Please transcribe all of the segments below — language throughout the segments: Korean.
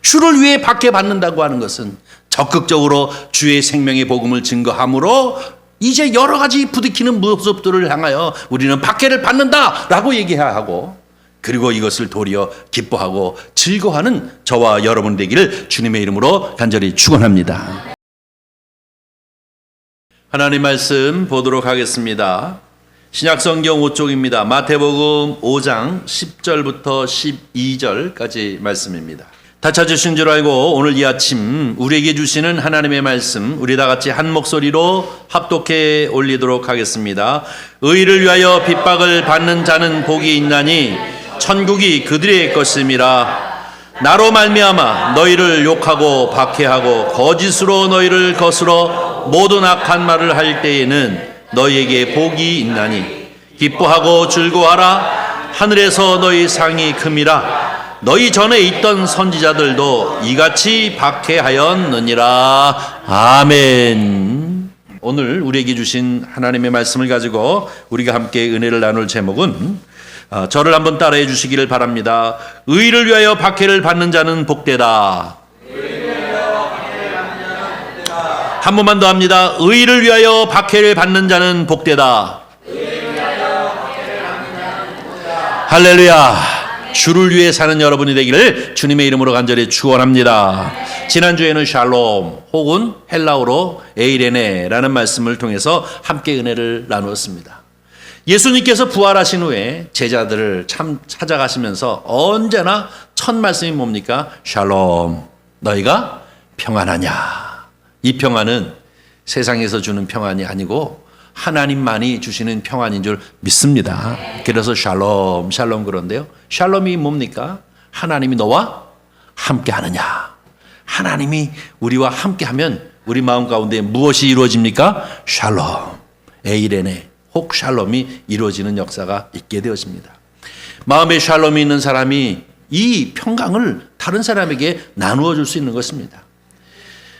주를 위해 박해받는다고 하는 것은 적극적으로 주의 생명의 복음을 증거함으로 이제 여러 가지 부딪히는 모습들을 향하여 우리는 박해를 받는다라고 얘기해야 하고, 그리고 이것을 도리어 기뻐하고 즐거워하는 저와 여러분 되기를 주님의 이름으로 간절히 축원합니다. 하나님 말씀 보도록 하겠습니다. 신약성경 5쪽입니다. 마태복음 5장 10절부터 12절까지 말씀입니다. 다 찾으신 줄 알고 오늘 이 아침 우리에게 주시는 하나님의 말씀, 우리 다 같이 한 목소리로 합독해 올리도록 하겠습니다. 의를 위하여 핍박을 받는 자는 복이 있나니 천국이 그들의 것임이라. 나로 말미암아 너희를 욕하고 박해하고 거짓으로 너희를 거스러 모든 악한 말을 할 때에는 너희에게 복이 있나니 기뻐하고 즐거워하라. 하늘에서 너희 상이 큼이라. 너희 전에 있던 선지자들도 이같이 박해하였느니라. 아멘. 오늘 우리에게 주신 하나님의 말씀을 가지고 우리가 함께 은혜를 나눌 제목은, 저를 한번 따라해 주시기를 바랍니다. 의를 위하여 박해를 받는 자는 복되다. 한 번만 더 합니다. 의를 위하여 박해를 받는 자는 복되다. 할렐루야. 주를 위해 사는 여러분이 되기를 주님의 이름으로 간절히 축원합니다. 지난주에는 샬롬 혹은 헬라어로 에이레네라는 말씀을 통해서 함께 은혜를 나누었습니다. 예수님께서 부활하신 후에 제자들을 참 찾아가시면서 언제나 첫 말씀이 뭡니까? 샬롬, 너희가 평안하냐. 이 평안은 세상에서 주는 평안이 아니고 하나님만이 주시는 평안인 줄 믿습니다. 그래서 샬롬, 샬롬 그런데요. 샬롬이 뭡니까? 하나님이 너와 함께 하느냐. 하나님이 우리와 함께 하면 우리 마음 가운데 무엇이 이루어집니까? 샬롬, 에이레네, 혹 샬롬이 이루어지는 역사가 있게 되어집니다. 마음에 샬롬이 있는 사람이 이 평강을 다른 사람에게 나누어 줄 수 있는 것입니다.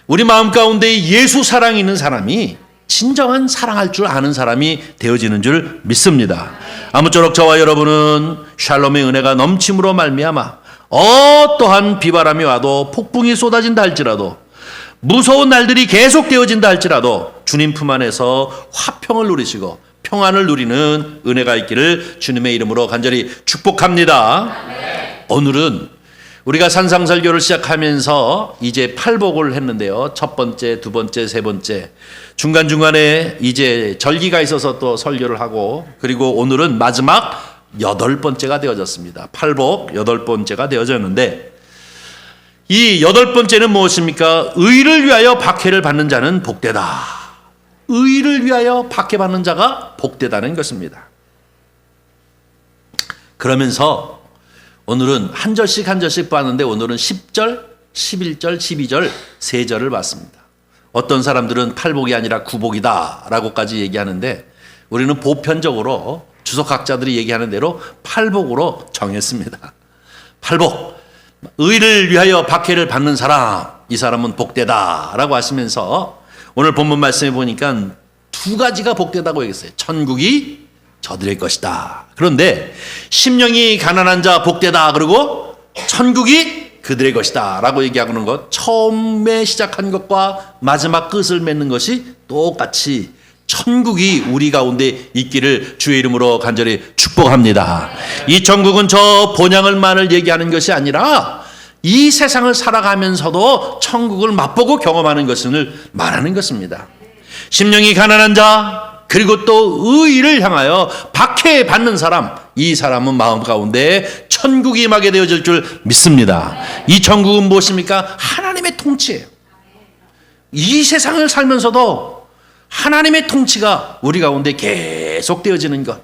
우리 마음 가운데 예수 사랑이 있는 사람이 진정한 사랑할 줄 아는 사람이 되어지는 줄 믿습니다. 아무쪼록 저와 여러분은 샬롬의 은혜가 넘침으로 말미암아 어떠한 비바람이 와도 폭풍이 쏟아진다 할지라도 무서운 날들이 계속되어진다 할지라도 주님 품 안에서 화평을 누리시고 평안을 누리는 은혜가 있기를 주님의 이름으로 간절히 축복합니다. 오늘은 우리가 산상설교를 시작하면서 이제 8복을 했는데요. 첫 번째, 두 번째, 세 번째, 중간중간에 이제 절기가 있어서 또 설교를 하고, 그리고 오늘은 마지막 8번째가 되어졌습니다. 8복 8번째가 되어졌는데, 이 8번째는 무엇입니까? 의를 위하여 박해를 받는 자는 복되다. 의를 위하여 박해받는 자가 복되다는 것입니다. 그러면서 오늘은 한 절씩 한 절씩 봤는데 오늘은 10절, 11절, 12절, 3절을 봤습니다. 어떤 사람들은 8복이 아니라 9복이다 라고까지 얘기하는데 우리는 보편적으로 주석학자들이 얘기하는 대로 8복으로 정했습니다. 8복, 의를 위하여 박해를 받는 사람, 이 사람은 복되다 라고 하시면서 오늘 본문 말씀에 보니까 두 가지가 복되다고 얘기했어요. 천국이 저들의 것이다. 그런데 심령이 가난한 자 복되다. 그리고 천국이 그들의 것이다 라고 얘기하는 것, 처음에 시작한 것과 마지막 끝을 맺는 것이 똑같이 천국이 우리 가운데 있기를 주의 이름으로 간절히 축복합니다. 이 천국은 저 본향을만을 얘기하는 것이 아니라 이 세상을 살아가면서도 천국을 맛보고 경험하는 것을 말하는 것입니다. 심령이 가난한 자, 그리고 또 의를 향하여 박해받는 사람, 이 사람은 마음 가운데 천국이 임하게 되어질 줄 믿습니다. 이 천국은 무엇입니까? 하나님의 통치예요. 이 세상을 살면서도 하나님의 통치가 우리 가운데 계속 되어지는 것.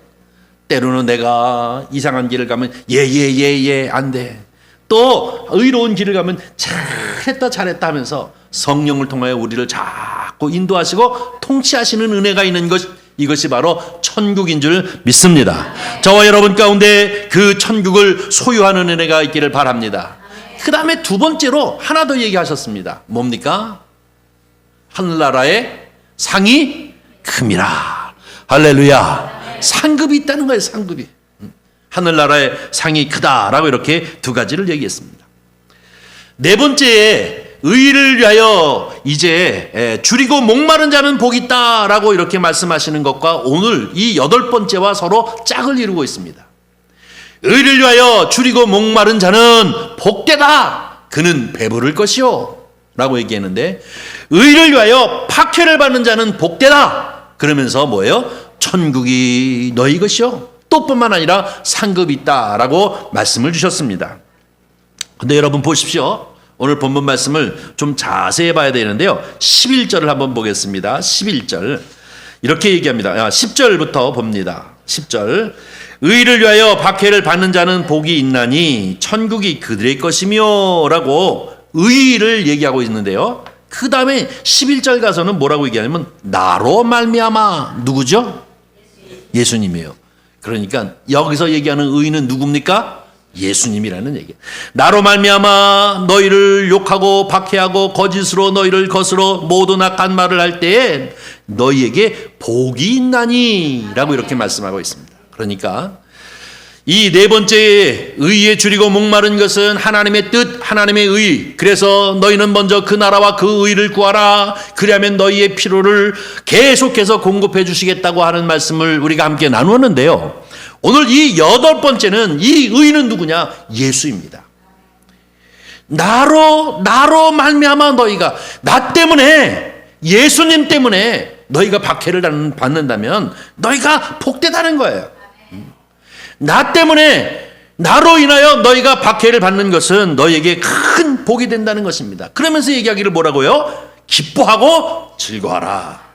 때로는 내가 이상한 길을 가면 예 안 돼. 또 의로운 길을 가면 잘했다 하면서 성령을 통하여 우리를 자꾸 인도하시고 통치하시는 은혜가 있는 것, 이것이 바로 천국인 줄 믿습니다. 저와 여러분 가운데 그 천국을 소유하는 은혜가 있기를 바랍니다. 그 다음에 두 번째로 하나 더 얘기하셨습니다. 뭡니까? 하늘나라의 상이 큼이라. 할렐루야. 상급이 있다는 거예요. 상급이. 하늘나라의 상이 크다라고 이렇게 두 가지를 얘기했습니다. 네 번째에 의를 위하여 이제 줄이고 목마른 자는 복이 있다라고 이렇게 말씀하시는 것과 오늘 이 여덟 번째와 서로 짝을 이루고 있습니다. 의를 위하여 줄이고 목마른 자는 복되다. 그는 배부를 것이요. 라고 얘기했는데 의를 위하여 박해를 받는 자는 복되다. 그러면서 뭐예요? 천국이 너희 것이요. 또 뿐만 아니라 상급이 있다라고 말씀을 주셨습니다. 근데 여러분 보십시오. 오늘 본문 말씀을 좀 자세히 봐야 되는데요. 11절을 한번 보겠습니다. 11절. 이렇게 얘기합니다. 10절부터 봅니다. 10절. 의를 위하여 박해를 받는 자는 복이 있나니 천국이 그들의 것이며 라고 의를 얘기하고 있는데요. 그 다음에 11절 가서는 뭐라고 얘기하냐면 나로 말미암아 누구죠? 예수님이에요. 그러니까 여기서 얘기하는 의는 누굽니까? 예수님이라는 얘기예요. 나로 말미암아 너희를 욕하고 박해하고 거짓으로 너희를 거스러 모든 악한 말을 할 때에 너희에게 복이 있나니 라고 이렇게 말씀하고 있습니다. 그러니까 이 네 번째 의에 줄이고 목마른 것은 하나님의 뜻, 하나님의 의. 그래서 너희는 먼저 그 나라와 그 의를 구하라. 그리하면 너희의 필요를 계속해서 공급해 주시겠다고 하는 말씀을 우리가 함께 나누었는데요. 오늘 이 여덟 번째는 이 의는 누구냐? 예수입니다. 나로 말미암아 너희가 나 때문에 예수님 때문에 너희가 박해를 받는다면 너희가 복되다는 거예요. 나 때문에 나로 인하여 너희가 박해를 받는 것은 너희에게 큰 복이 된다는 것입니다. 그러면서 얘기하기를 뭐라고요? 기뻐하고 즐거워하라.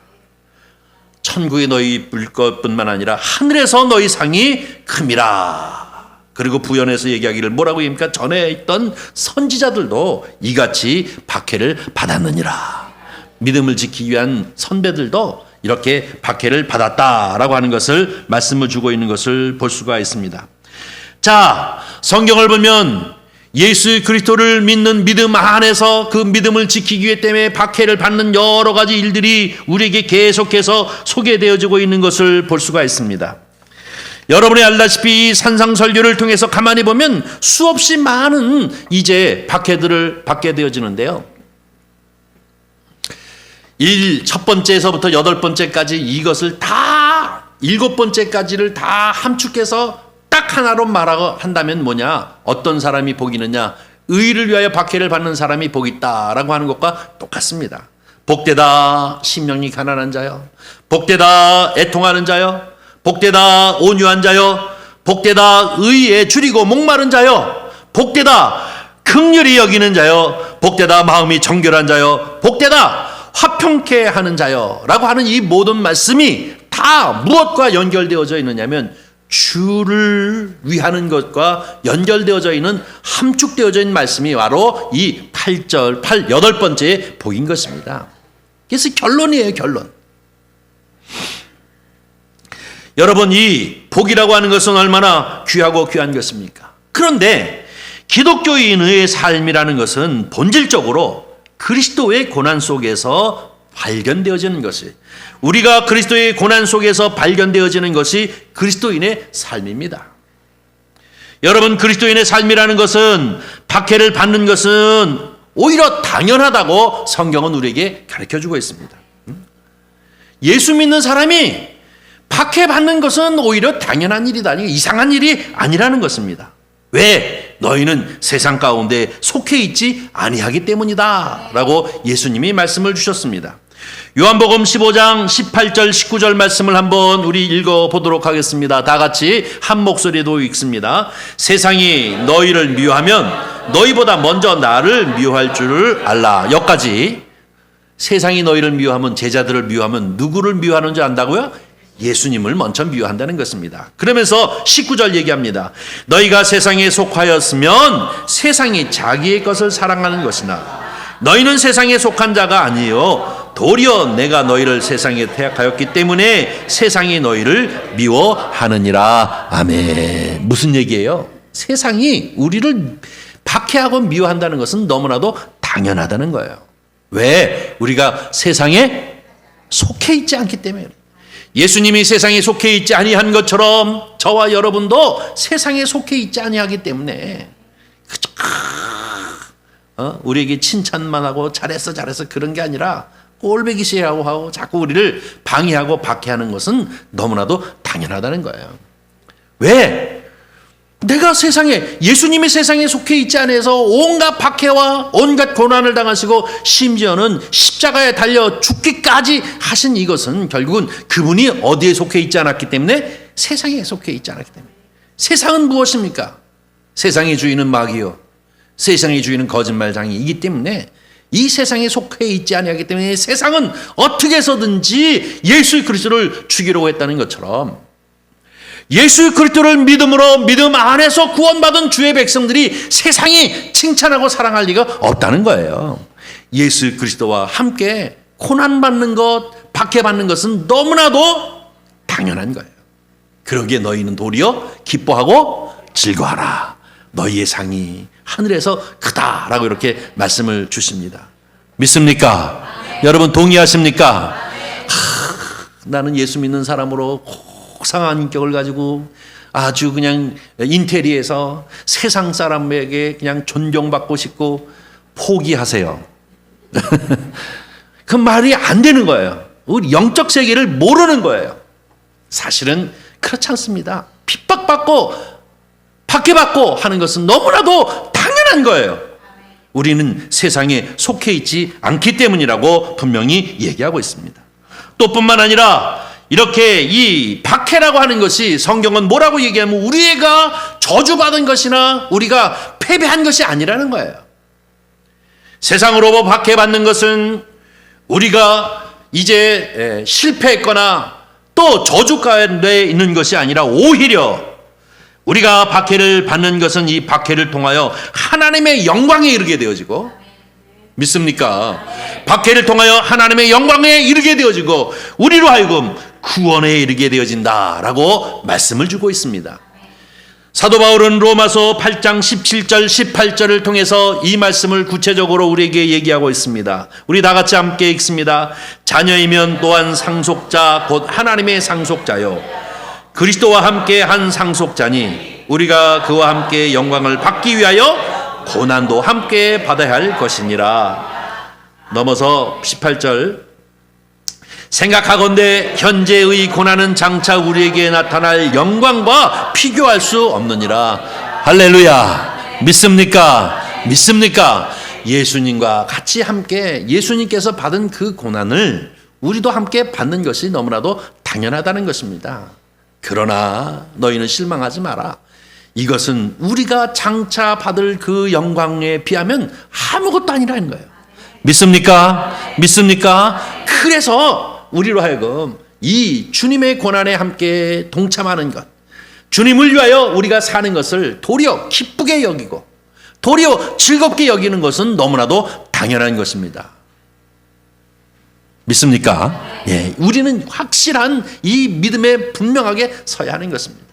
천국에 너희 볼 것뿐만 아니라 하늘에서 너희 상이 큼이라. 그리고 부연해서 얘기하기를 뭐라고 합니까? 전에 있던 선지자들도 이같이 박해를 받았느니라. 믿음을 지키기 위한 선배들도 이렇게 박해를 받았다라고 하는 것을 말씀을 주고 있는 것을 볼 수가 있습니다. 자, 성경을 보면 예수 그리스도를 믿는 믿음 안에서 그 믿음을 지키기 위해 때문에 박해를 받는 여러 가지 일들이 우리에게 계속해서 소개되어지고 있는 것을 볼 수가 있습니다. 여러분이 알다시피 산상설교를 통해서 가만히 보면 수없이 많은 이제 박해들을 받게 되어지는데요. 첫 번째에서부터 여덟 번째까지 이것을 다 일곱 번째까지를 다 함축해서 딱 하나로 말한다면 뭐냐? 어떤 사람이 복이 있느냐? 의를 위하여 박해를 받는 사람이 복이 있다라고 하는 것과 똑같습니다. 복되다 심령이 가난한 자요. 복되다 애통하는 자요. 복되다 온유한 자요. 복되다 의에 줄이고 목마른 자요. 복되다 긍휼히 여기는 자요. 복되다 마음이 정결한 자요. 복되다 화평케 하는 자요 라고 하는 이 모든 말씀이 다 무엇과 연결되어져 있느냐면 주를 위하는 것과 연결되어져 있는 함축되어져 있는 말씀이 바로 이 여덟 번째 복인 것입니다. 그래서 결론이에요. 결론. 여러분, 이 복이라고 하는 것은 얼마나 귀하고 귀한 것입니까? 그런데 기독교인의 삶이라는 것은 본질적으로 그리스도의 고난 속에서 발견되어지는 것이, 우리가 그리스도의 고난 속에서 발견되어지는 것이 그리스도인의 삶입니다. 여러분, 그리스도인의 삶이라는 것은, 박해를 받는 것은 오히려 당연하다고 성경은 우리에게 가르쳐주고 있습니다. 예수 믿는 사람이 박해받는 것은 오히려 당연한 일이다, 이상한 일이 아니라는 것입니다. 왜? 너희는 세상 가운데 속해 있지 아니하기 때문이다 라고 예수님이 말씀을 주셨습니다. 요한복음 15장 18절 19절 말씀을 한번 우리 읽어보도록 하겠습니다. 다 같이 한 목소리로 읽습니다. 세상이 너희를 미워하면 너희보다 먼저 나를 미워할 줄을 알라. 여기까지. 세상이 너희를 미워하면, 제자들을 미워하면 누구를 미워하는 줄 안다고요? 예수님을 먼저 미워한다는 것입니다. 그러면서 19절 얘기합니다. 너희가 세상에 속하였으면 세상이 자기의 것을 사랑하는 것이나 너희는 세상에 속한 자가 아니요 도리어 내가 너희를 세상에 택하였기 때문에 세상이 너희를 미워하느니라. 아멘. 무슨 얘기예요? 세상이 우리를 박해하고 미워한다는 것은 너무나도 당연하다는 거예요. 왜? 우리가 세상에 속해 있지 않기 때문에. 예수님이 세상에 속해 있지 아니한 것처럼 저와 여러분도 세상에 속해 있지 아니하기 때문에 우리에게 칭찬만 하고 잘했어 그런 게 아니라 꼴배기시라고 하고 자꾸 우리를 방해하고 박해하는 것은 너무나도 당연하다는 거예요. 왜? 내가 세상에, 예수님이 세상에 속해 있지 않아서 온갖 박해와 온갖 고난을 당하시고 심지어는 십자가에 달려 죽기까지 하신 이것은 결국은 그분이 어디에 속해 있지 않았기 때문에, 세상에 속해 있지 않았기 때문에. 세상은 무엇입니까? 세상의 주인은 마귀요, 세상의 주인은 거짓말장이이기 때문에 이 세상에 속해 있지 아니하기 때문에 세상은 어떻게 해서든지 예수 그리스도를 죽이려고 했다는 것처럼, 예수 그리스도를 믿음으로 믿음 안에서 구원받은 주의 백성들이 세상이 칭찬하고 사랑할 리가 없다는 거예요. 예수 그리스도와 함께 고난받는 것, 박해받는 것은 너무나도 당연한 거예요. 그러기에 너희는 도리어 기뻐하고 즐거워하라. 너희의 상이 하늘에서 크다라고 이렇게 말씀을 주십니다. 믿습니까? 여러분 동의하십니까? 나는 예수 믿는 사람으로 상한 인격을 가지고 아주 그냥 인테리어에서 세상 사람에게 그냥 존경받고 싶고, 포기하세요. 그 말이 안 되는 거예요. 우리 영적 세계를 모르는 거예요. 사실은 그렇지 않습니다. 핍박받고 박해받고 하는 것은 너무나도 당연한 거예요. 우리는 세상에 속해 있지 않기 때문이라고 분명히 얘기하고 있습니다. 또 뿐만 아니라 이렇게 이 박해라고 하는 것이 성경은 뭐라고 얘기하면 우리가 저주받은 것이나 우리가 패배한 것이 아니라는 거예요. 세상으로 박해받는 것은 우리가 이제 실패했거나 또 저주 가운데 있는 것이 아니라 오히려 우리가 박해를 받는 것은 이 박해를 통하여 하나님의 영광에 이르게 되어지고, 믿습니까? 박해를 통하여 하나님의 영광에 이르게 되어지고 우리로 하여금 구원에 이르게 되어진다라고 말씀을 주고 있습니다. 사도 바울은 로마서 8장 17절 18절을 통해서 이 말씀을 구체적으로 우리에게 얘기하고 있습니다. 우리 다 같이 함께 읽습니다. 자녀이면 또한 상속자 곧 하나님의 상속자요 그리스도와 함께 한 상속자니 우리가 그와 함께 영광을 받기 위하여 고난도 함께 받아야 할 것이니라. 넘어서 18절 생각하건대 현재의 고난은 장차 우리에게 나타날 영광과 비교할 수 없느니라. 할렐루야. 믿습니까? 믿습니까? 예수님과 같이 함께 예수님께서 받은 그 고난을 우리도 함께 받는 것이 너무나도 당연하다는 것입니다. 그러나 너희는 실망하지 마라. 이것은 우리가 장차 받을 그 영광에 비하면 아무것도 아니라는 거예요. 믿습니까? 믿습니까? 그래서 우리로 하여금 이 주님의 고난에 함께 동참하는 것, 주님을 위하여 우리가 사는 것을 도리어 기쁘게 여기고 도리어 즐겁게 여기는 것은 너무나도 당연한 것입니다. 믿습니까? 예, 우리는 확실한 이 믿음에 분명하게 서야 하는 것입니다.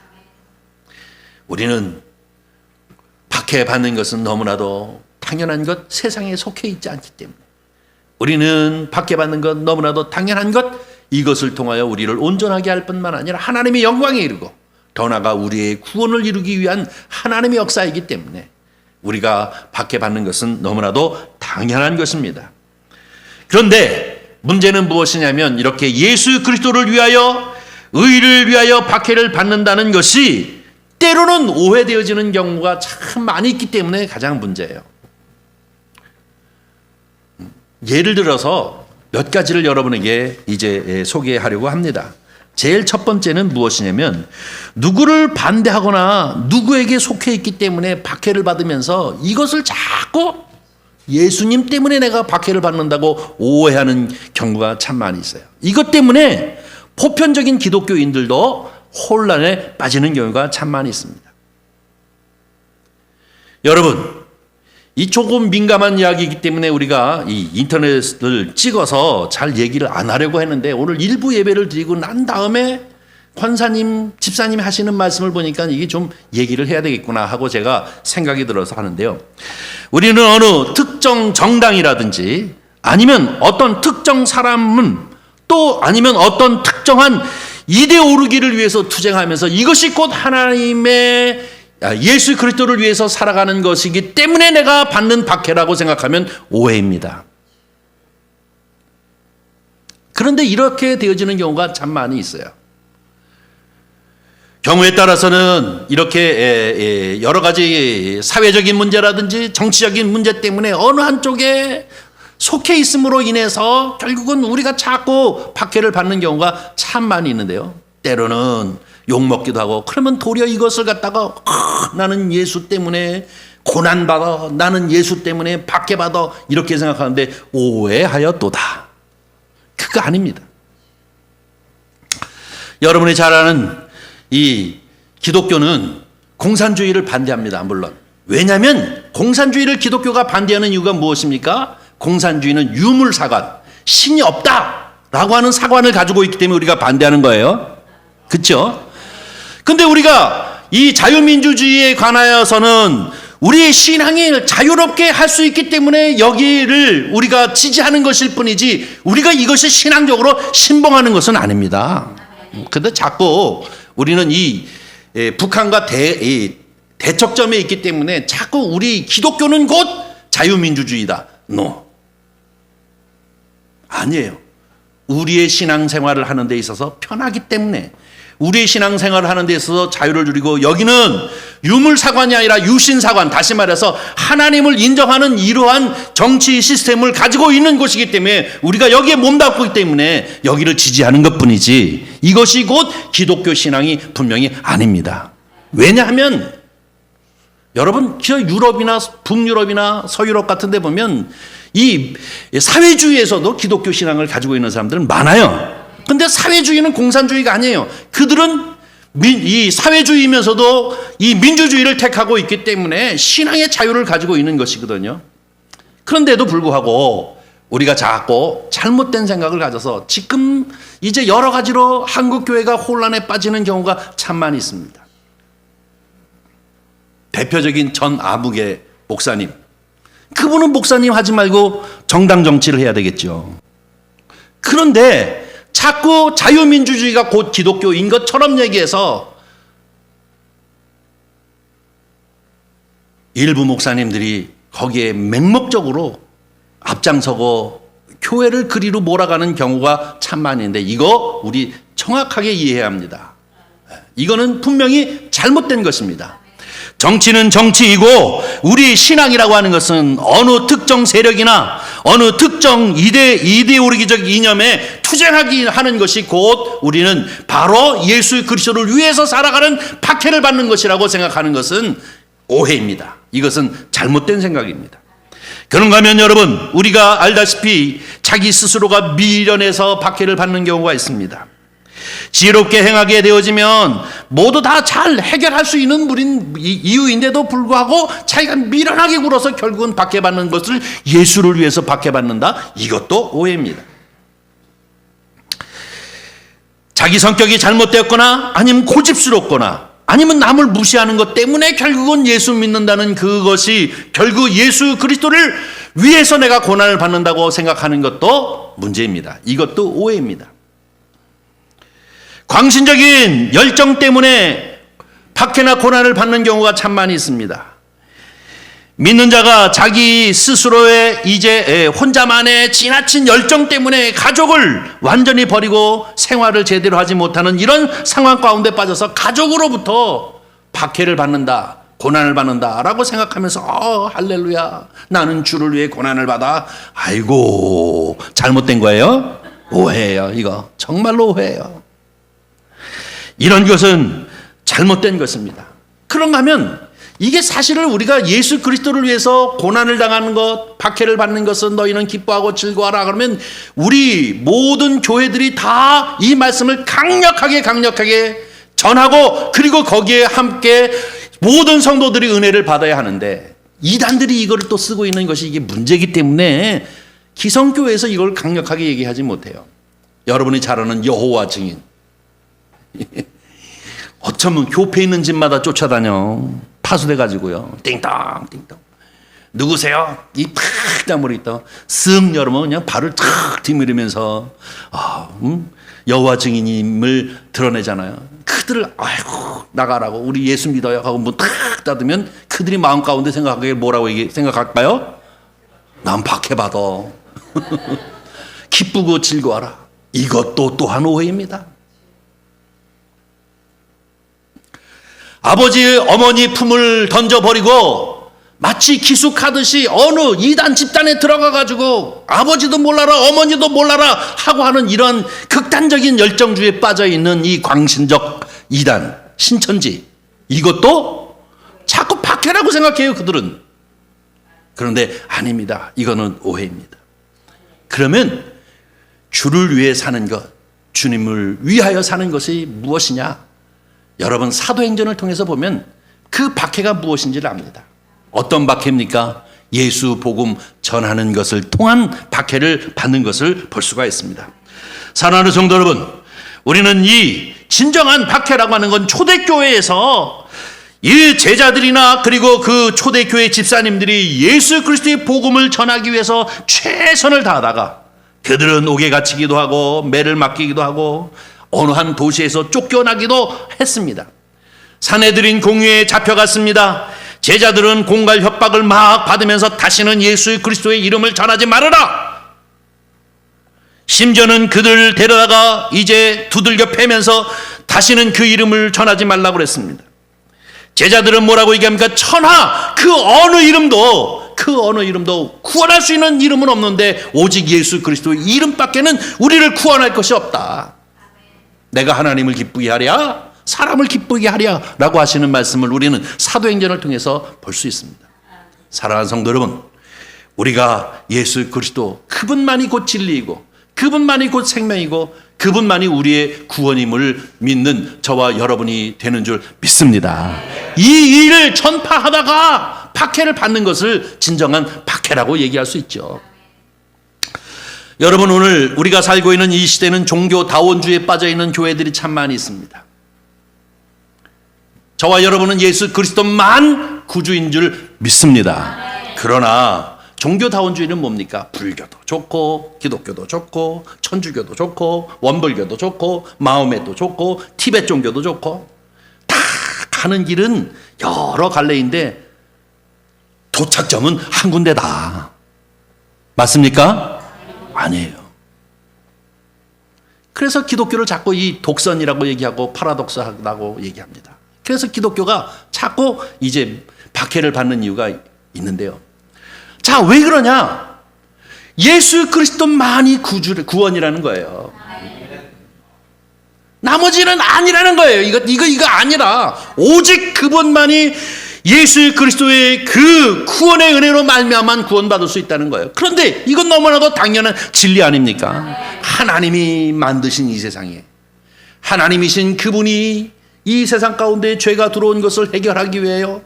우리는 박해받는 것은 너무나도 당연한 것, 세상에 속해 있지 않기 때문에 우리는 박해받는 것 너무나도 당연한 것, 이것을 통하여 우리를 온전하게 할 뿐만 아니라 하나님의 영광에 이르고 더 나아가 우리의 구원을 이루기 위한 하나님의 역사이기 때문에 우리가 박해받는 것은 너무나도 당연한 것입니다. 그런데 문제는 무엇이냐면 이렇게 예수 그리스도를 위하여 의를 위하여 박해를 받는다는 것이 때로는 오해되어지는 경우가 참 많이 있기 때문에 가장 문제예요. 예를 들어서 몇 가지를 여러분에게 이제 소개하려고 합니다. 제일 첫 번째는 무엇이냐면 누구를 반대하거나 누구에게 속해 있기 때문에 박해를 받으면서 이것을 자꾸 예수님 때문에 내가 박해를 받는다고 오해하는 경우가 참 많이 있어요. 이것 때문에 보편적인 기독교인들도 혼란에 빠지는 경우가 참 많이 있습니다. 여러분, 이 조금 민감한 이야기이기 때문에 우리가 이 인터넷을 찍어서 잘 얘기를 안 하려고 했는데 오늘 일부 예배를 드리고 난 다음에 권사님, 집사님 하시는 말씀을 보니까 이게 좀 얘기를 해야 되겠구나 하고 제가 생각이 들어서 하는데요. 우리는 어느 특정 정당이라든지 아니면 어떤 특정 사람은 또 아니면 어떤 특정한 이데올로기를 위해서 투쟁하면서 이것이 곧 하나님의 예수 그리스도를 위해서 살아가는 것이기 때문에 내가 받는 박해라고 생각하면 오해입니다. 그런데 이렇게 되어지는 경우가 참 많이 있어요. 경우에 따라서는 이렇게 여러 가지 사회적인 문제라든지 정치적인 문제 때문에 어느 한쪽에 속해 있음으로 인해서 결국은 우리가 자꾸 박해를 받는 경우가 참 많이 있는데요. 때로는 욕먹기도 하고, 그러면 도리어 이것을 갖다가 나는 예수 때문에 고난받아, 나는 예수 때문에 박해받아, 이렇게 생각하는데 오해하였도다. 그거 아닙니다. 여러분이 잘 아는 이 기독교는 공산주의를 반대합니다. 물론. 왜냐하면 공산주의를 기독교가 반대하는 이유가 무엇입니까? 공산주의는 유물사관, 신이 없다라고 하는 사관을 가지고 있기 때문에 우리가 반대하는 거예요. 그렇죠? 근데 우리가 이 자유민주주의에 관하여서는 우리의 신앙이 자유롭게 할 수 있기 때문에 여기를 우리가 지지하는 것일 뿐이지 우리가 이것이 신앙적으로 신봉하는 것은 아닙니다. 근데 자꾸 우리는 이 북한과 대척점에 있기 때문에 자꾸 우리 기독교는 곧 자유민주주의다. No. 아니에요. 우리의 신앙생활을 하는 데 있어서 편하기 때문에, 우리의 신앙생활을 하는 데 있어서 자유를 누리고, 여기는 유물사관이 아니라 유신사관, 다시 말해서 하나님을 인정하는 이러한 정치 시스템을 가지고 있는 곳이기 때문에 우리가 여기에 몸담고 있기 때문에 여기를 지지하는 것뿐이지 이것이 곧 기독교 신앙이 분명히 아닙니다. 왜냐하면 여러분, 저 유럽이나 북유럽이나 서유럽 같은 데 보면 이 사회주의에서도 기독교 신앙을 가지고 있는 사람들은 많아요. 근데 사회주의는 공산주의가 아니에요. 그들은 이 사회주의면서도 이 민주주의를 택하고 있기 때문에 신앙의 자유를 가지고 있는 것이거든요. 그런데도 불구하고 우리가 자꾸 잘못된 생각을 가져서 지금 이제 여러 가지로 한국 교회가 혼란에 빠지는 경우가 참 많이 있습니다. 대표적인 전 아부계 목사님, 그분은 목사님 하지 말고 정당 정치를 해야 되겠죠. 그런데 자꾸 자유민주주의가 곧 기독교인 것처럼 얘기해서 일부 목사님들이 거기에 맹목적으로 앞장서고 교회를 그리로 몰아가는 경우가 참 많이 있는데, 이거 우리 정확하게 이해해야 합니다. 이거는 분명히 잘못된 것입니다. 정치는 정치이고 우리 신앙이라고 하는 것은 어느 특정 세력이나 어느 특정 이데올로기적 이념에 투쟁하기 하는 것이 곧 우리는 바로 예수 그리스도를 위해서 살아가는 박해를 받는 것이라고 생각하는 것은 오해입니다. 이것은 잘못된 생각입니다. 그런가 하면 여러분, 우리가 알다시피 자기 스스로가 미련해서 박해를 받는 경우가 있습니다. 지혜롭게 행하게 되어지면 모두 다 잘 해결할 수 있는 이유인데도 불구하고 자기가 미련하게 굴어서 결국은 박해받는 것을 예수를 위해서 박해받는다. 이것도 오해입니다. 자기 성격이 잘못되었거나 아니면 고집스럽거나 아니면 남을 무시하는 것 때문에 결국은 예수 믿는다는 그것이 결국 예수 그리스도를 위해서 내가 고난을 받는다고 생각하는 것도 문제입니다. 이것도 오해입니다. 광신적인 열정 때문에 박해나 고난을 받는 경우가 참 많이 있습니다. 믿는 자가 자기 스스로의 이제 혼자만의 지나친 열정 때문에 가족을 완전히 버리고 생활을 제대로 하지 못하는 이런 상황 가운데 빠져서 가족으로부터 박해를 받는다, 고난을 받는다라고 생각하면서 할렐루야, 나는 주를 위해 고난을 받아. 아이고, 잘못된 거예요? 오해예요. 이거 정말로 오해예요. 이런 것은 잘못된 것입니다. 그런가 하면 이게 사실은 우리가 예수 그리스도를 위해서 고난을 당하는 것, 박해를 받는 것은 너희는 기뻐하고 즐거워하라 그러면 우리 모든 교회들이 다 이 말씀을 강력하게 전하고, 그리고 거기에 함께 모든 성도들이 은혜를 받아야 하는데, 이단들이 이거를 또 쓰고 있는 것이 이게 문제이기 때문에 기성교회에서 이걸 강력하게 얘기하지 못해요. 여러분이 잘 아는 여호와 증인, 어쩌면 교회 있는 집마다 쫓아다녀. 파수돼가지고요. 띵동 띵동. 누구세요? 이 팍 다물이 있다. 쓱 열으면 그냥 발을 탁 디미르면서 여호와 증인임을 드러내잖아요. 그들을 아이고 나가라고 우리 예수 믿어요 하고 문 탁 닫으면 그들이 마음 가운데 생각하기에 뭐라고 생각할까요? 난 박해받아. 기쁘고 즐거워라. 이것도 또한 오해입니다. 아버지 어머니 품을 던져버리고 마치 기숙하듯이 어느 이단 집단에 들어가가지고 아버지도 몰라라 어머니도 몰라라 하고 하는 이런 극단적인 열정주의에 빠져있는 이 광신적 이단 신천지, 이것도 자꾸 박해라고 생각해요 그들은. 그런데 아닙니다. 이거는 오해입니다. 그러면 주를 위해 사는 것, 주님을 위하여 사는 것이 무엇이냐? 여러분 사도행전을 통해서 보면 그 박해가 무엇인지를 압니다. 어떤 박해입니까? 예수 복음 전하는 것을 통한 박해를 받는 것을 볼 수가 있습니다. 사랑하는 성도 여러분, 우리는 이 진정한 박해라고 하는 건 초대교회에서 이 제자들이나 그리고 그 초대교회 집사님들이 예수 그리스도의 복음을 전하기 위해서 최선을 다하다가 그들은 옥에 갇히기도 하고 매를 맡기기도 하고 어느 한 도시에서 쫓겨나기도 했습니다. 사내들인 공유에 잡혀갔습니다. 제자들은 공갈 협박을 막 받으면서 다시는 예수 그리스도의 이름을 전하지 말아라. 심지어는 그들을 데려다가 이제 두들겨 패면서 다시는 그 이름을 전하지 말라고 그랬습니다. 제자들은 뭐라고 얘기합니까? 천하 그 어느 이름도 구원할 수 있는 이름은 없는데 오직 예수 그리스도의 이름밖에는 우리를 구원할 것이 없다. 내가 하나님을 기쁘게 하랴 사람을 기쁘게 하랴 라고 하시는 말씀을 우리는 사도행전을 통해서 볼 수 있습니다. 사랑하는 성도 여러분, 우리가 예수 그리스도 그분만이 곧 진리이고 그분만이 곧 생명이고 그분만이 우리의 구원임을 믿는 저와 여러분이 되는 줄 믿습니다. 이 일을 전파하다가 박해를 받는 것을 진정한 박해라고 얘기할 수 있죠. 여러분, 오늘 우리가 살고 있는 이 시대는 종교 다원주의에 빠져있는 교회들이 참 많이 있습니다. 저와 여러분은 예수 그리스도만 구주인 줄 믿습니다. 그러나 종교다원주의는 뭡니까? 불교도 좋고 기독교도 좋고 천주교도 좋고 원불교도 좋고 마호메도 좋고 티베트 종교도 좋고 다 가는 길은 여러 갈래인데 도착점은 한 군데다. 맞습니까? 아니에요. 그래서 기독교를 자꾸 이 독선이라고 얘기하고 파라독스하다고 얘기합니다. 그래서 기독교가 자꾸 이제 박해를 받는 이유가 있는데요. 자, 왜 그러냐? 예수 그리스도만이 구원이라는 거예요. 나머지는 아니라는 거예요. 이거 아니라 오직 그분만이 예수 그리스도의 그 구원의 은혜로 말미암아 구원받을 수 있다는 거예요. 그런데 이건 너무나도 당연한 진리 아닙니까? 하나님이 만드신 이 세상에 하나님이신 그분이 이 세상 가운데 죄가 들어온 것을 해결하기 위해요.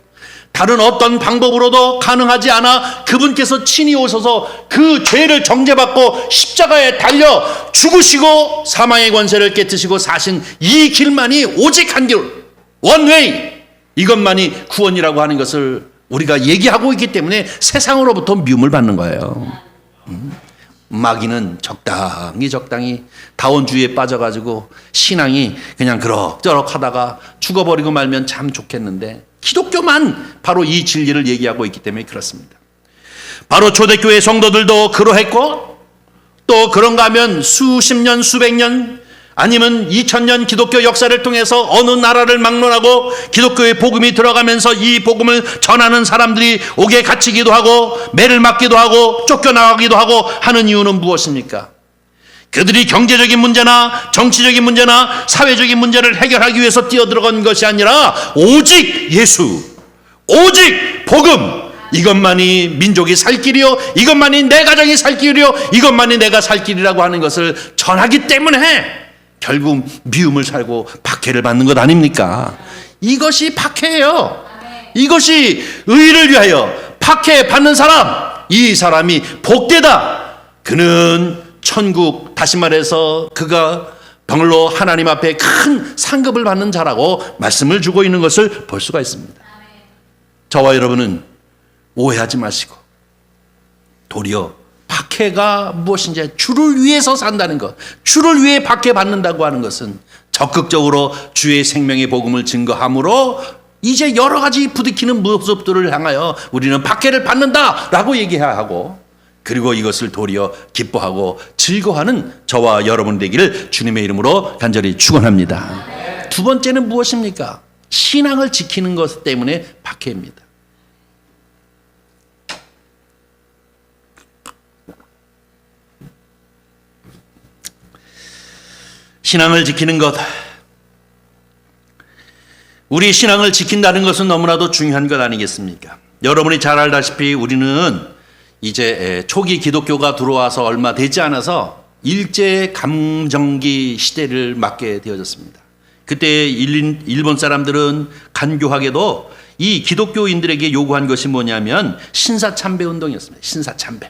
다른 어떤 방법으로도 가능하지 않아 그분께서 친히 오셔서 그 죄를 정죄받고 십자가에 달려 죽으시고 사망의 권세를 깨뜨시고 사신 이 길만이 오직 한 길, 원웨이, 이것만이 구원이라고 하는 것을 우리가 얘기하고 있기 때문에 세상으로부터 미움을 받는 거예요. 마귀는 적당히 다원주의에 빠져가지고 신앙이 그냥 그럭저럭 하다가 죽어버리고 말면 참 좋겠는데 기독교만 바로 이 진리를 얘기하고 있기 때문에 그렇습니다. 바로 초대교회 성도들도 그러했고 또 그런가 하면 수십 년 수백 년 아니면 2000년 기독교 역사를 통해서 어느 나라를 막론하고 기독교의 복음이 들어가면서 이 복음을 전하는 사람들이 옥에 갇히기도 하고 매를 맞기도 하고 쫓겨나가기도 하고 하는 이유는 무엇입니까? 그들이 경제적인 문제나 정치적인 문제나 사회적인 문제를 해결하기 위해서 뛰어들어간 것이 아니라 오직 예수, 오직 복음, 이것만이 민족이 살 길이요, 이것만이 내 가정이 살 길이요, 이것만이 내가 살 길이라고 하는 것을 전하기 때문에 결국 미움을 살고 박해를 받는 것 아닙니까? 이것이 박해예요. 이것이 의를 위하여 박해받는 사람, 이 사람이 복되다. 그는 천국, 다시 말해서 그가 병으로 하나님 앞에 큰 상급을 받는 자라고 말씀을 주고 있는 것을 볼 수가 있습니다. 저와 여러분은 오해하지 마시고 도리어 박해가 무엇인지 주를 위해서 산다는 것, 주를 위해 박해받는다고 하는 것은 적극적으로 주의 생명의 복음을 증거함으로 이제 여러 가지 부딪히는 모습들을 향하여 우리는 박해를 받는다라고 얘기해야 하고, 그리고 이것을 도리어 기뻐하고 즐거워하는 저와 여러분 되기를 주님의 이름으로 간절히 축원합니다. 두 번째는 무엇입니까? 신앙을 지키는 것 때문에 박해입니다. 신앙을 지키는 것, 우리 신앙을 지킨다는 것은 너무나도 중요한 것 아니겠습니까? 여러분이 잘 알다시피 우리는 이제 초기 기독교가 들어와서 얼마 되지 않아서 일제 감정기 시대를 맞게 되어졌습니다. 그때 일본 사람들은 간교하게도 이 기독교인들에게 요구한 것이 뭐냐면 신사참배 운동이었습니다. 신사참배.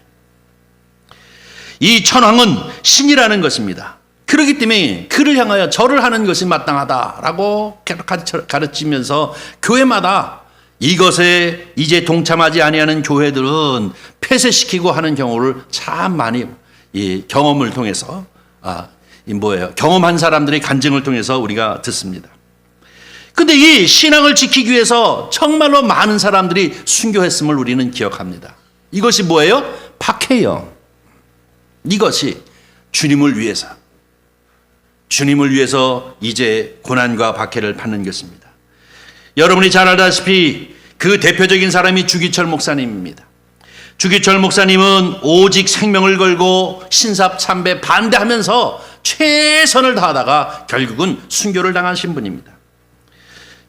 이 천황은 신이라는 것입니다. 그렇기 때문에 그를 향하여 절을 하는 것이 마땅하다라고 가르치면서 교회마다 이것에 이제 동참하지 아니하는 교회들은 폐쇄시키고 하는 경우를 참 많이 이 경험을 통해서 경험한 사람들의 간증을 통해서 우리가 듣습니다. 근데 이 신앙을 지키기 위해서 정말로 많은 사람들이 순교했음을 우리는 기억합니다. 이것이 뭐예요? 박해요. 이것이 주님을 위해서 이제 고난과 박해를 받는 것입니다. 여러분이 잘 알다시피 그 대표적인 사람이 주기철 목사님입니다. 주기철 목사님은 오직 생명을 걸고 신사참배 반대하면서 최선을 다하다가 결국은 순교를 당하신 분입니다.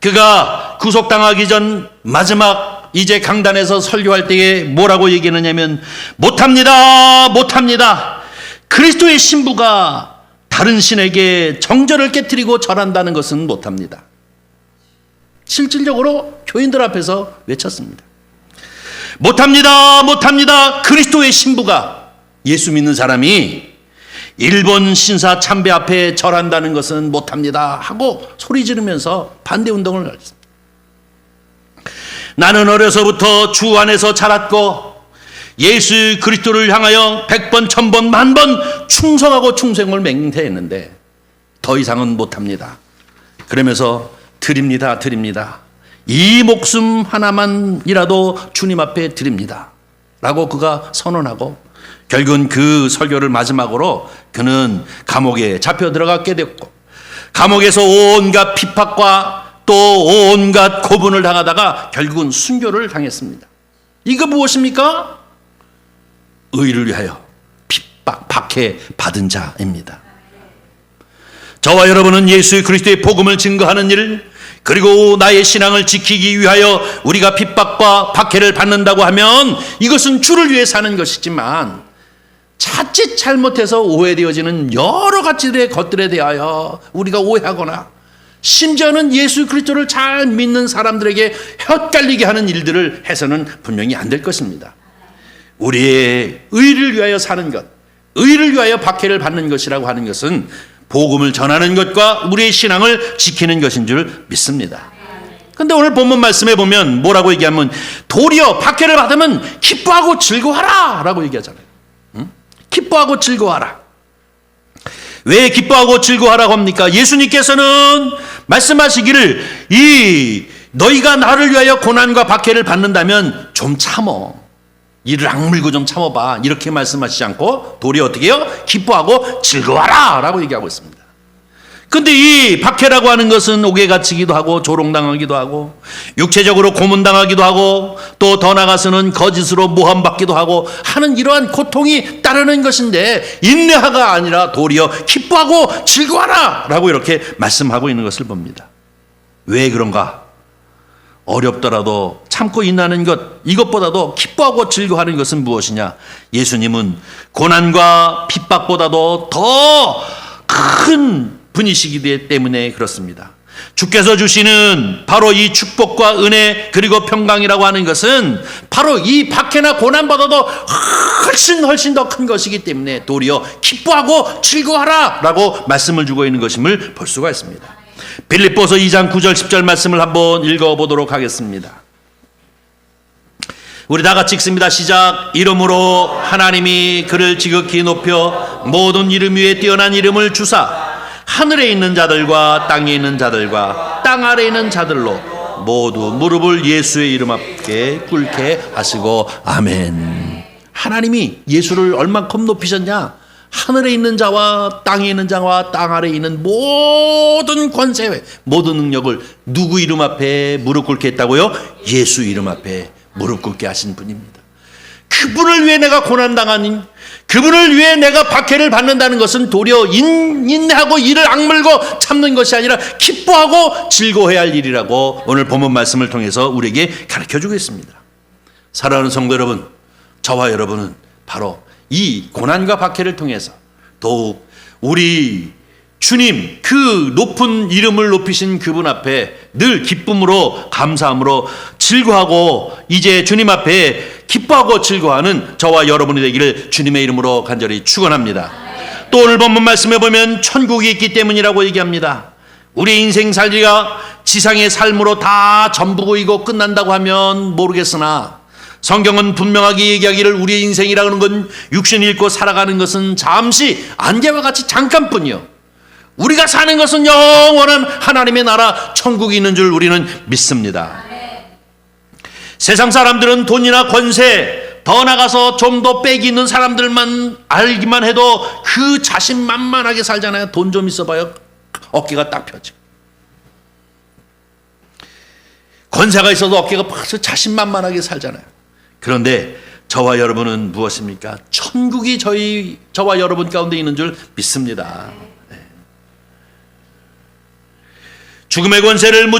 그가 구속당하기 전 마지막 이제 강단에서 설교할 때에 뭐라고 얘기하느냐면 못합니다. 그리스도의 신부가 다른 신에게 정절을 깨뜨리고 절한다는 것은 못합니다. 실질적으로 교인들 앞에서 외쳤습니다. 못합니다. 그리스도의 신부가, 예수 믿는 사람이 일본 신사 참배 앞에 절한다는 것은 못합니다 하고 소리 지르면서 반대 운동을 했습니다. 나는 어려서부터 주 안에서 자랐고 예수 그리스도를 향하여 100번, 1000번, 10,000번 충성하고 충성을 맹세했는데 더 이상은 못합니다. 그러면서 드립니다. 이 목숨 하나만이라도 주님 앞에 드립니다 라고 그가 선언하고 결국은 그 설교를 마지막으로 그는 감옥에 잡혀 들어가게 됐고, 감옥에서 온갖 핍박과 또 온갖 고분을 당하다가 결국은 순교를 당했습니다. 이거 무엇입니까? 의를 위하여 핍박, 박해 받은 자입니다. 저와 여러분은 예수 그리스도의 복음을 증거하는 일, 그리고 나의 신앙을 지키기 위하여 우리가 핍박과 박해를 받는다고 하면 이것은 주를 위해 사는 것이지만 자칫 잘못해서 오해되어지는 여러 가지의 것들에 대하여 우리가 오해하거나 심지어는 예수 그리스도를 잘 믿는 사람들에게 헷갈리게 하는 일들을 해서는 분명히 안 될 것입니다. 우리의 의를 위하여 사는 것, 의를 위하여 박해를 받는 것이라고 하는 것은 복음을 전하는 것과 우리의 신앙을 지키는 것인 줄 믿습니다. 그런데 오늘 본문 말씀에 보면 뭐라고 얘기하면 도리어 박해를 받으면 기뻐하고 즐거워하라 라고 얘기하잖아요. 기뻐하고 즐거워하라. 왜 기뻐하고 즐거워하라고 합니까? 예수님께서는 말씀하시기를 너희가 나를 위하여 고난과 박해를 받는다면 좀 참어. 이를 악물고 좀 참아봐. 이렇게 말씀하시지 않고 도리어 어떻게 해요? 기뻐하고 즐거워하라 라고 얘기하고 있습니다. 근데 이 박해라고 하는 것은 옥에 갇히기도 하고 조롱당하기도 하고 육체적으로 고문당하기도 하고 또 더 나아가서는 거짓으로 모함받기도 하고 하는 이러한 고통이 따르는 것인데 인내하가 아니라 도리어 기뻐하고 즐거워하라 라고 이렇게 말씀하고 있는 것을 봅니다. 왜 그런가? 어렵더라도 참고 인하는 것, 이것보다도 기뻐하고 즐거워하는 것은 무엇이냐? 예수님은 고난과 핍박보다도 더 큰 분이시기 때문에 그렇습니다. 주께서 주시는 바로 이 축복과 은혜 그리고 평강이라고 하는 것은 바로 이 박해나 고난보다도 훨씬 더 큰 것이기 때문에 도리어 기뻐하고 즐거워하라 라고 말씀을 주고 있는 것임을 볼 수가 있습니다. 빌립보서 2장 9절 10절 말씀을 한번 읽어보도록 하겠습니다. 우리 다 같이 읽습니다. 시작. 이름으로 하나님이 그를 지극히 높여 모든 이름 위에 뛰어난 이름을 주사 하늘에 있는 자들과 땅에 있는 자들과 땅 아래에 있는 자들로 모두 무릎을 예수의 이름 앞에 꿇게 하시고 아멘. 하나님이 예수를 얼만큼 높이셨냐? 하늘에 있는 자와 땅에 있는 자와 땅 아래에 있는 모든 권세, 모든 능력을 누구 이름 앞에 무릎 꿇게 했다고요? 예수 이름 앞에 무릎 꿇게 하신 분입니다. 그분을 위해 내가 고난당하니, 그분을 위해 내가 박해를 받는다는 것은 도리어 인내하고 이를 악물고 참는 것이 아니라 기뻐하고 즐거워해야 할 일이라고 오늘 본문 말씀을 통해서 우리에게 가르쳐주고 있습니다. 사랑하는 성도 여러분, 저와 여러분은 바로 이 고난과 박해를 통해서 더욱 우리 주님, 그 높은 이름을 높이신 그분 앞에 늘 기쁨으로 감사함으로 즐거워하고 이제 주님 앞에 기뻐하고 즐거워하는 저와 여러분이 되기를 주님의 이름으로 간절히 축원합니다. 또 오늘 본문 말씀에 보면 천국이 있기 때문이라고 얘기합니다. 우리 인생 살기가 지상의 삶으로 다 전부이고 끝난다고 하면 모르겠으나 성경은 분명하게 얘기하기를 우리의 인생이라는 건 육신 잃고 살아가는 것은 잠시 안개와 같이 잠깐뿐이요, 우리가 사는 것은 영원한 하나님의 나라 천국이 있는 줄 우리는 믿습니다. 세상 사람들은 돈이나 권세, 더 나가서 좀 더 빽이 있는 사람들만 알기만 해도 그 자신만만하게 살잖아요. 돈 좀 있어봐요, 어깨가 딱 펴지고. 권세가 있어도 어깨가 벌써 자신만만하게 살잖아요. 그런데 저와 여러분은 무엇입니까? 천국이 저와 여러분 가운데 있는 줄 믿습니다. 죽음의 권세를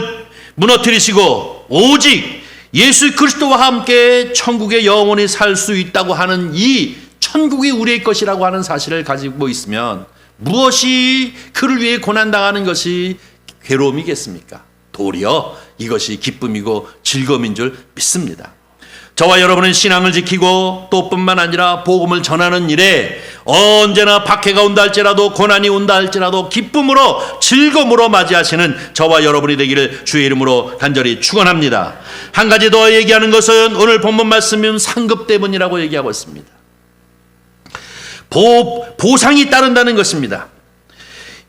무너뜨리시고 오직 예수 그리스도와 함께 천국에 영원히 살 수 있다고 하는 이 천국이 우리의 것이라고 하는 사실을 가지고 있으면 무엇이 그를 위해 고난당하는 것이 괴로움이겠습니까? 도리어 이것이 기쁨이고 즐거움인 줄 믿습니다. 저와 여러분은 신앙을 지키고 또 뿐만 아니라 복음을 전하는 일에 언제나 박해가 온다 할지라도 고난이 온다 할지라도 기쁨으로 즐거움으로 맞이하시는 저와 여러분이 되기를 주의 이름으로 간절히 축원합니다. 한 가지 더 얘기하는 것은 오늘 본문 말씀은 상급 때문이라고 얘기하고 있습니다. 보상이 따른다는 것입니다.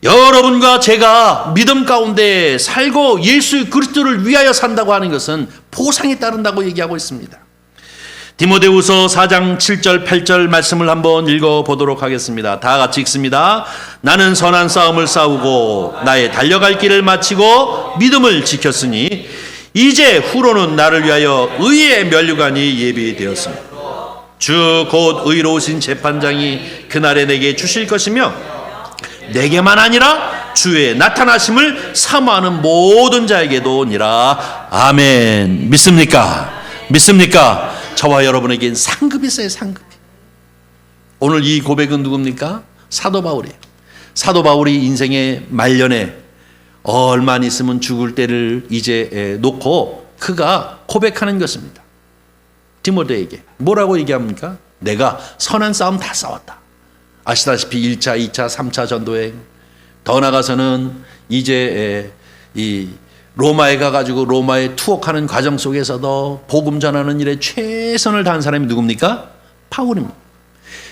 여러분과 제가 믿음 가운데 살고 예수 그리스도를 위하여 산다고 하는 것은 보상이 따른다고 얘기하고 있습니다. 디모데후서 4장 7절 8절 말씀을 한번 읽어보도록 하겠습니다. 다 같이 읽습니다. 나는 선한 싸움을 싸우고 나의 달려갈 길을 마치고 믿음을 지켰으니 이제 후로는 나를 위하여 의의 면류관이 예비되었습니다. 주 곧 의로우신 재판장이 그날에 내게 주실 것이며 내게만 아니라 주의 나타나심을 사모하는 모든 자에게도 오니라. 아멘. 믿습니까? 믿습니까? 저와 여러분에겐 상급이 있어요. 상급이. 오늘 이 고백은 누굽니까? 사도 바울이에요. 사도 바울이 인생의 말년에 얼마 안 있으면 죽을 때를 이제 놓고 그가 고백하는 것입니다. 디모데에게 뭐라고 얘기합니까? 내가 선한 싸움 다 싸웠다. 아시다시피 1차, 2차, 3차 전도행, 더 나가서는 이제 이 로마에 가가지고 로마에 투옥하는 과정 속에서도 복음 전하는 일에 최선을 다한 사람이 누굽니까? 바울입니다.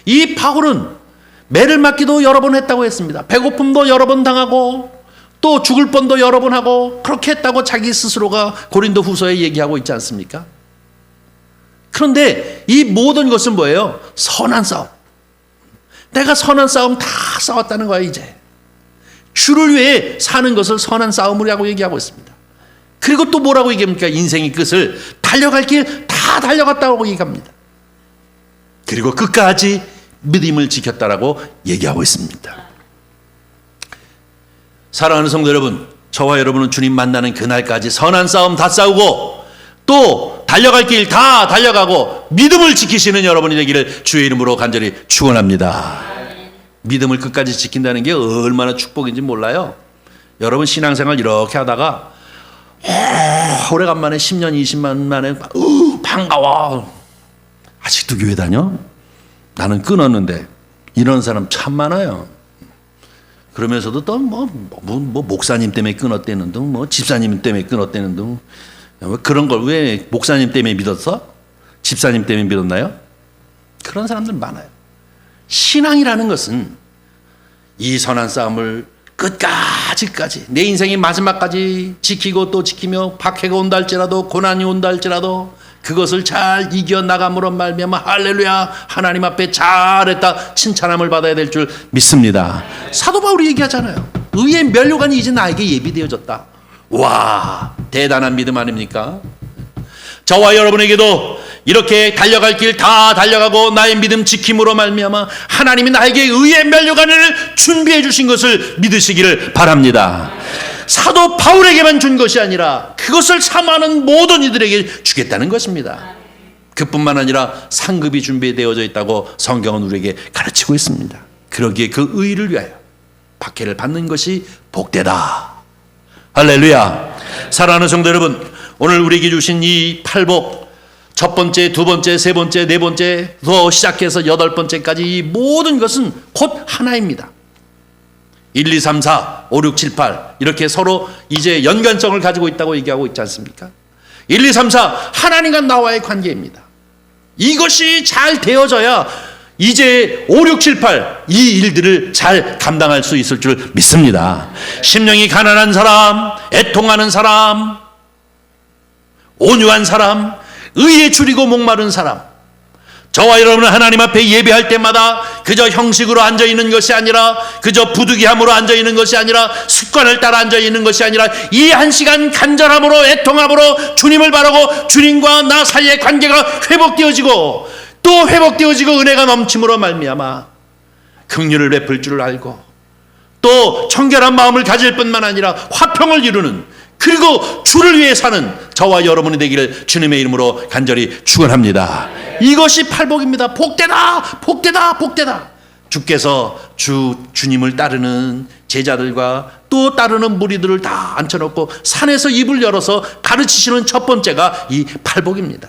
이 바울은 매를 맞기도 여러 번 했다고 했습니다. 배고픔도 여러 번 당하고 또 죽을 뻔도 여러 번 하고 그렇게 했다고 자기 스스로가 고린도 후서에 얘기하고 있지 않습니까? 그런데 이 모든 것은 뭐예요? 선한 싸움. 내가 선한 싸움 다 싸웠다는 거야. 이제 주를 위해 사는 것을 선한 싸움이라고 얘기하고 있습니다. 그리고 또 뭐라고 얘기합니까? 인생의 끝을 달려갈 길 다 달려갔다고 얘기합니다. 그리고 끝까지 믿음을 지켰다라고 얘기하고 있습니다. 사랑하는 성도 여러분, 저와 여러분은 주님 만나는 그날까지 선한 싸움 다 싸우고 또 달려갈 길 다 달려가고 믿음을 지키시는 여러분이 되기를 주의 이름으로 간절히 축원합니다. 믿음을 끝까지 지킨다는 게 얼마나 축복인지 몰라요. 여러분 신앙생활 이렇게 하다가 오래간만에 10년 20년 만에 반가워. 아직도 교회 다녀? 나는 끊었는데. 이런 사람 참 많아요. 그러면서도 또 뭐 목사님 때문에 끊었다는 등, 뭐 집사님 때문에 끊었다는 등, 그런 걸 왜 목사님 때문에 믿었어? 집사님 때문에 믿었나요? 그런 사람들 많아요. 신앙이라는 것은 이 선한 싸움을 끝까지까지 내 인생의 마지막까지 지키고 또 지키며 박해가 온다 할지라도 고난이 온다 할지라도 그것을 잘 이겨나감으로 말미암아 할렐루야 하나님 앞에 잘했다 칭찬함을 받아야 될 줄 믿습니다. 사도 바울이 얘기하잖아요. 의의 면류관이 이제 나에게 예비되어졌다. 와, 대단한 믿음 아닙니까? 저와 여러분에게도 이렇게 달려갈 길 다 달려가고 나의 믿음 지킴으로 말미암아 하나님이 나에게 의의 면류관을 준비해 주신 것을 믿으시기를 바랍니다. 사도 바울에게만 준 것이 아니라 그것을 사모하는 모든 이들에게 주겠다는 것입니다. 그뿐만 아니라 상급이 준비되어져 있다고 성경은 우리에게 가르치고 있습니다. 그러기에 그 의를 위하여 박해를 받는 것이 복되다. 할렐루야. 사랑하는 성도 여러분, 오늘 우리에게 주신 이 팔복, 첫 번째, 두 번째, 세 번째, 네 번째, 더 시작해서 여덟 번째까지 이 모든 것은 곧 하나입니다. 1, 2, 3, 4, 5, 6, 7, 8 이렇게 서로 이제 연관성을 가지고 있다고 얘기하고 있지 않습니까? 1, 2, 3, 4 하나님과 나와의 관계입니다. 이것이 잘 되어져야 이제 5, 6, 7, 8 이 일들을 잘 감당할 수 있을 줄 믿습니다. 심령이 가난한 사람, 애통하는 사람, 온유한 사람, 의에 줄이고 목마른 사람, 저와 여러분은 하나님 앞에 예배할 때마다 그저 형식으로 앉아있는 것이 아니라 그저 부득이함으로 앉아있는 것이 아니라 습관을 따라 앉아있는 것이 아니라 이 한 시간 간절함으로 애통함으로 주님을 바라고 주님과 나 사이의 관계가 회복되어지고 또 회복되어지고 은혜가 넘침으로 말미암아 긍휼을 베풀 줄을 알고 또 청결한 마음을 가질 뿐만 아니라 화평을 이루는 그리고 주를 위해 사는 저와 여러분이 되기를 주님의 이름으로 간절히 축원합니다. 이것이 팔복입니다. 복되다, 복되다, 복되다. 주께서 주님을 따르는 제자들과 또 따르는 무리들을 다 앉혀놓고 산에서 입을 열어서 가르치시는 첫 번째가 이 팔복입니다.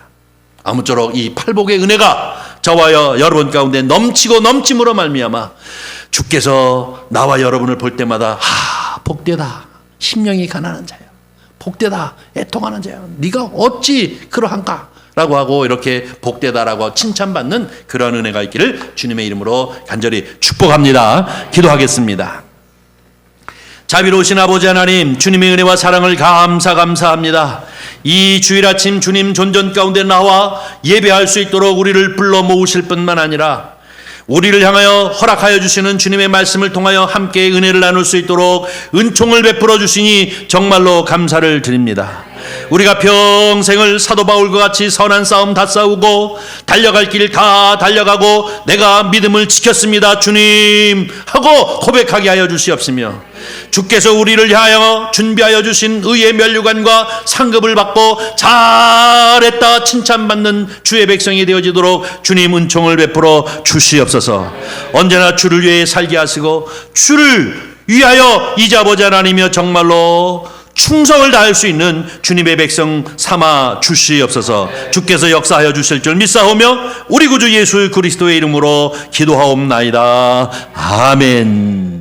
아무쪼록 이 팔복의 은혜가 저와 여러분 가운데 넘치고 넘침으로 말미암아 주께서 나와 여러분을 볼 때마다 복되다, 심령이 가난한 자야, 복되다, 애통하는 자야, 네가 어찌 그러한가 라고 하고 이렇게 복되다라고 칭찬받는 그런 은혜가 있기를 주님의 이름으로 간절히 축복합니다. 기도하겠습니다. 자비로우신 아버지 하나님, 주님의 은혜와 사랑을 감사합니다. 이 주일 아침 주님 존전 가운데 나와 예배할 수 있도록 우리를 불러 모으실 뿐만 아니라 우리를 향하여 허락하여 주시는 주님의 말씀을 통하여 함께 은혜를 나눌 수 있도록 은총을 베풀어 주시니 정말로 감사를 드립니다. 우리가 평생을 사도 바울과 같이 선한 싸움 다 싸우고 달려갈 길 다 달려가고 내가 믿음을 지켰습니다 주님 하고 고백하게 하여 주시옵시며 주께서 우리를 향하여 준비하여 주신 의의 면류관과 상급을 받고 잘했다 칭찬받는 주의 백성이 되어지도록 주님 은총을 베풀어 주시옵소서. 언제나 주를 위해 살게 하시고 주를 위하여 이자보자 하나님이여 정말로 충성을 다할 수 있는 주님의 백성 삼아 주시옵소서. 주께서 역사하여 주실 줄 믿사오며 우리 구주 예수 그리스도의 이름으로 기도하옵나이다. 아멘.